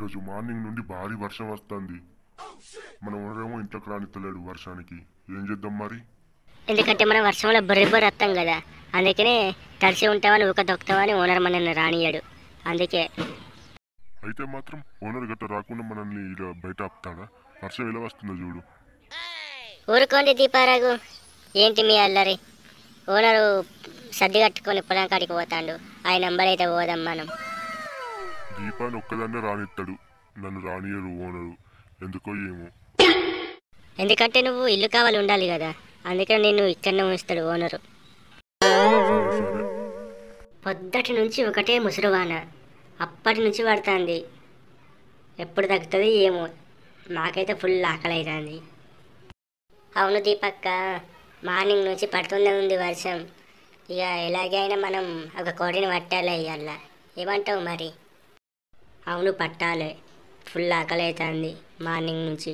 ఈరోజు మార్నింగ్ నుండి భారీ వర్షం వస్తుంది. మన ఓనరేమో ఇంట్లోకి రానిత్తలేడు వర్షానికి. ఏం చేద్దాం మరి? ఎందుకంటే మనం వర్షంలో బొర్రి వస్తాం కదా, అందుకనే తడిసి ఉంటామని ఊక దొక్కుతామని ఓనర్ మనల్ని రానియాడు. అందుకే అయితే మాత్రం ఓనర్ గట్ట రాకుండా మనల్ని ఇలా బయట ఆపుతాడా? వర్షం ఎలా వస్తుందో చూడు. ఊరుకోండి దీపారాగు, ఏంటి మీ అల్లరి? ఓనరు సర్ది కట్టుకొని పొలం కాడికి పోతాడు. ఆ నంబర్ అయితే పోదాం మనం. దీపాన్ని ఒక్కదాన్నే రానిస్తాడు, నన్ను రానియరు ఓనరు. ఎందుకో ఏమో. ఎందుకంటే నువ్వు ఇల్లు కావాలి ఉండాలి కదా, అందుకని నిన్ను ఇక్కడనే ఉంచుతాడు ఓనరు. సరే సరే. పొద్దటి నుంచి ఒకటే ముసురువాన, అప్పటి నుంచి పడుతుంది. ఎప్పుడు తగ్గుతుంది ఏమో, మాకైతే ఫుల్ ఆకలి అవుతుంది. అవును దీపక్క, మార్నింగ్ నుంచి పడుతూనే ఉంది వర్షం. ఇక ఎలాగైనా మనం ఒక కోడిని పట్టాలి ఇవాళ. ఏమంటావు మరి? అవును పట్టాలి, ఫుల్ ఆకలి అవుతుంది మార్నింగ్ నుంచి.